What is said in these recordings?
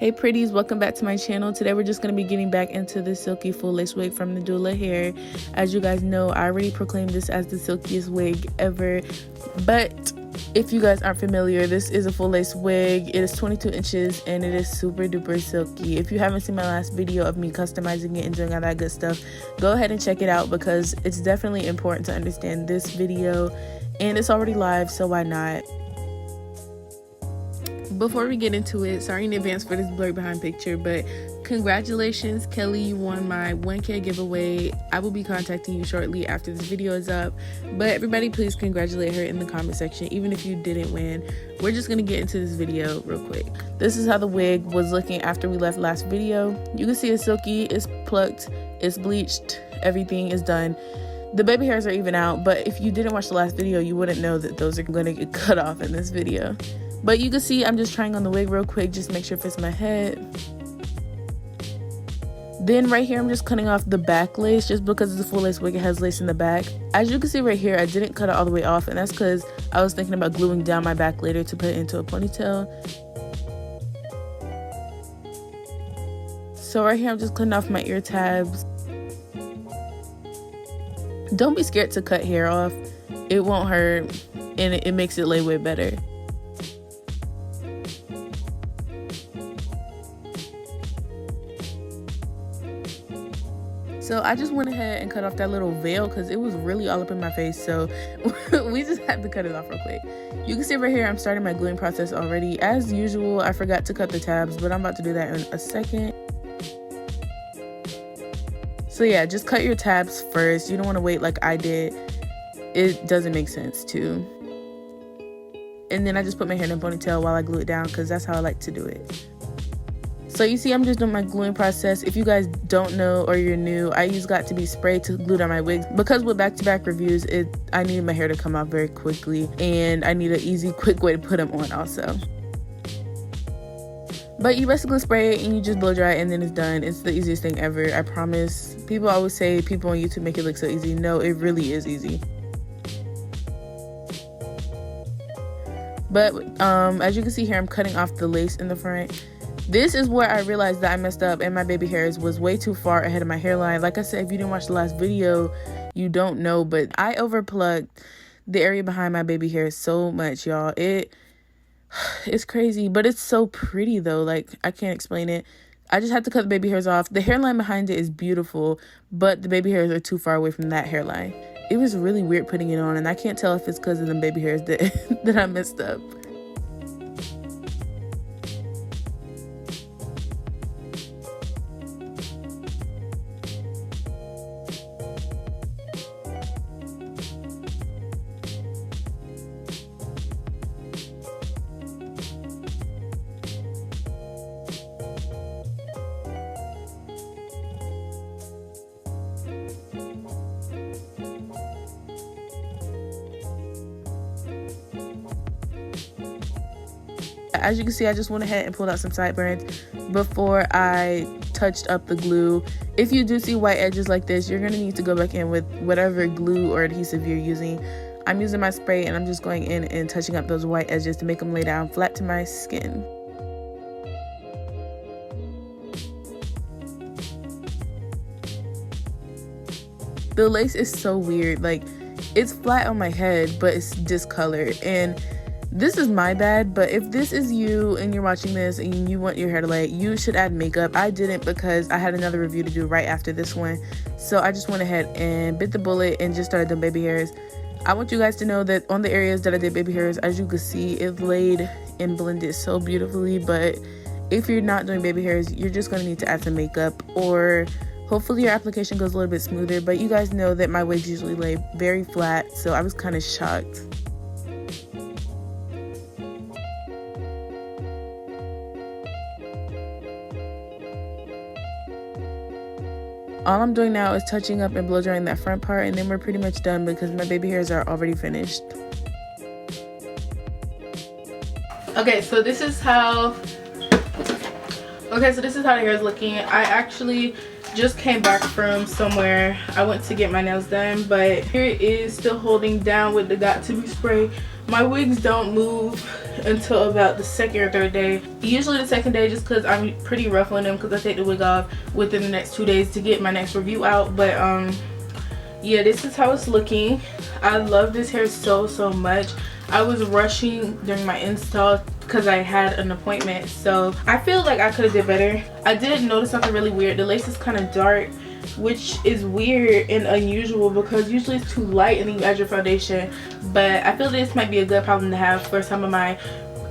Hey pretties, welcome back to my channel. Today we're just going to be getting back into the silky full lace wig from Nadula Hair. As you guys know, I already proclaimed this as the silkiest wig ever, but if you guys aren't familiar, this is a full lace wig. It is 22 inches and it is super duper silky. If you haven't seen my last video of me customizing it and doing all that good stuff, go ahead and check it out because it's definitely important to understand this video, and it's already live, so why not? Before we get into it, sorry in advance for this blurry behind picture, but congratulations, Kelly, you won my 1K giveaway. I will be contacting you shortly after this video is up, but everybody please congratulate her in the comment section, even if you didn't win. We're just gonna get into this video real quick. This is how the wig was looking after we left last video. You can see it's silky, it's plucked, it's bleached, everything is done. The baby hairs are even out, but if you didn't watch the last video, you wouldn't know that those are gonna get cut off in this video. But you can see I'm just trying on the wig real quick, just make sure it fits my head. Then right here I'm just cutting off the back lace, just because it's a full lace wig, it has lace in the back. As you can see right here, I didn't cut it all the way off, and that's because I was thinking about gluing down my back later to put it into a ponytail. So right here I'm just cutting off my ear tabs. Don't be scared to cut hair off, it won't hurt and it makes it lay way better. So I just went ahead and cut off that little veil because it was really all up in my face, so we just had to cut it off real quick. You can see right here I'm starting my gluing process already. As usual, I forgot to cut the tabs, but I'm about to do that in a second. So yeah, just cut your tabs first. You don't want to wait like I did. It doesn't make sense too. And then I just put my hair in a ponytail while I glue it down because that's how I like to do it. So you see I'm just doing my gluing process. If you guys don't know or you're new, I use Got2b spray to glue down my wigs because with back-to-back reviews, I need my hair to come out very quickly and I need an easy, quick way to put them on also. But you basically spray it and you just blow dry it and then it's done. It's the easiest thing ever, I promise. People always say people on YouTube make it look so easy. No, it really is easy. But as you can see here, I'm cutting off the lace in the front. This is where I realized that I messed up and my baby hairs was way too far ahead of my hairline. Like I said, if you didn't watch the last video, you don't know, but I overplucked the area behind my baby hairs so much, y'all. It's crazy, but it's so pretty though. Like, I can't explain it. I just had to cut the baby hairs off. The hairline behind it is beautiful, but the baby hairs are too far away from that hairline. It was really weird putting it on, and I can't tell if it's because of the baby hairs that I messed up. As you can see, I just went ahead and pulled out some sideburns before I touched up the glue. If you do see white edges like this, you're going to need to go back in with whatever glue or adhesive you're using. I'm using my spray and I'm just going in and touching up those white edges to make them lay down flat to my skin. The lace is so weird. Like, it's flat on my head, but it's discolored. And this is my bad, but if this is you and you're watching this and you want your hair to lay, you should add makeup. I didn't because I had another review to do right after this one. So I just went ahead and bit the bullet and just started doing baby hairs. I want you guys to know that on the areas that I did baby hairs, as you can see, it laid and blended so beautifully. But if you're not doing baby hairs, you're just going to need to add some makeup, or hopefully your application goes a little bit smoother. But you guys know that my wigs usually lay very flat, so I was kind of shocked. All I'm doing now is touching up and blow drying that front part, and then we're pretty much done because my baby hairs are already finished. Okay, so this is how the hair is looking. I actually just came back from somewhere. I went to get my nails done, but here it is still holding down with the Got2b spray. My wigs don't move until about the second or third day. Usually the second day, just because I'm pretty rough on them because I take the wig off within the next 2 days to get my next review out. But yeah, this is how it's looking. I love this hair so much. I was rushing during my install because I had an appointment, so I feel like I could have did better. I did notice something really weird. The lace is kind of dark, which is weird and unusual because usually it's too light and then you add your foundation. But I feel this might be a good problem to have for some of my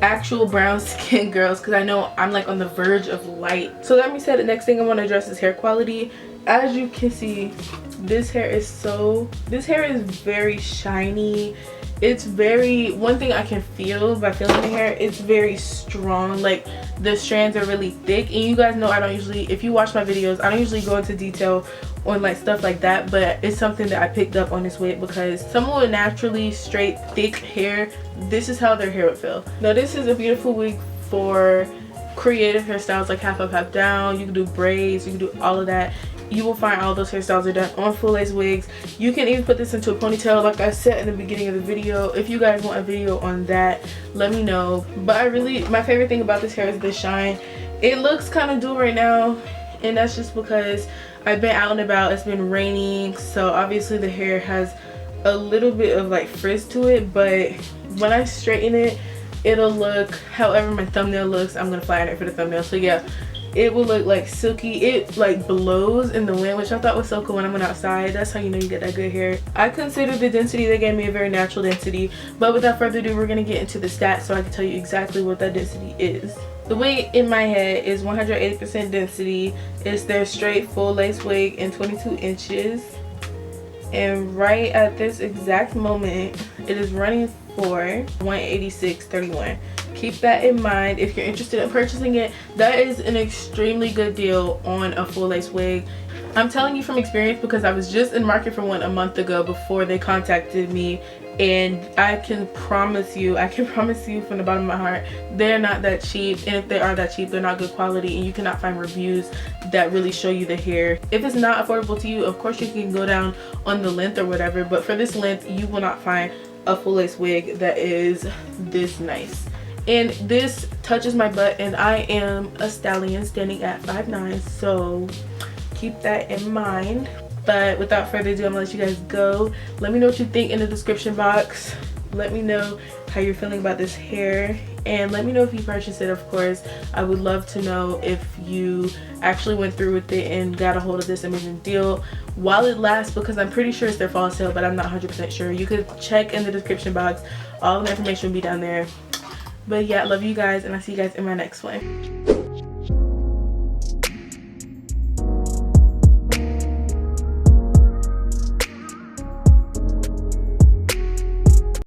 actual brown skin girls, because I know I'm like on the verge of light. So that being said, the next thing I want to address is hair quality. As you can see, this hair is very shiny. It's very, one thing I can feel by feeling the hair, it's very strong. Like the strands are really thick, and you guys know I don't usually, if you watch my videos, I don't usually go into detail on like stuff like that, but it's something that I picked up on this wig because someone with naturally straight thick hair, this is how their hair would feel. Now this is a beautiful wig for creative hairstyles like half up half down. You can do braids, you can do all of that. You will find all those hairstyles are done on full lace wigs. You can even put this into a ponytail like I said in the beginning of the video. If you guys want a video on that, let me know. But my favorite thing about this hair is the shine. It looks kind of dull right now, and that's just because I've been out and about. It's been raining, so obviously the hair has a little bit of like frizz to it, but when I straighten it, it'll look however my thumbnail looks. I'm gonna flatten it for the thumbnail, so yeah, it will look like silky. It like blows in the wind, which I thought was so cool when I went outside. That's how you know you get that good hair. I consider the density they gave me a very natural density, but without further ado, we're gonna get into the stats so I can tell you exactly what that density is. The wig in my head is 180% density. It's their straight full lace wig in 22 inches. And right at this exact moment, it is running for $186.31. Keep that in mind if you're interested in purchasing it. That is an extremely good deal on a full lace wig. I'm telling you from experience because I was just in market for one a month ago before they contacted me, and I can promise you from the bottom of my heart, they're not that cheap, and if they are that cheap, they're not good quality, and you cannot find reviews that really show you the hair. If it's not affordable to you, of course you can go down on the length or whatever, but for this length you will not find a full lace wig that is this nice. And this touches my butt, and I am a stallion standing at 5'9", so keep that in mind. But without further ado, I'm gonna let you guys go. Let me know what you think in the description box. Let me know how you're feeling about this hair, and let me know if you purchased it. Of course, I would love to know if you actually went through with it and got a hold of this amazing deal while it lasts, because I'm pretty sure it's their fall sale, but I'm not 100% sure. You could check in the description box. All the information will be down there. But yeah, I love you guys, and I'll see you guys in my next one.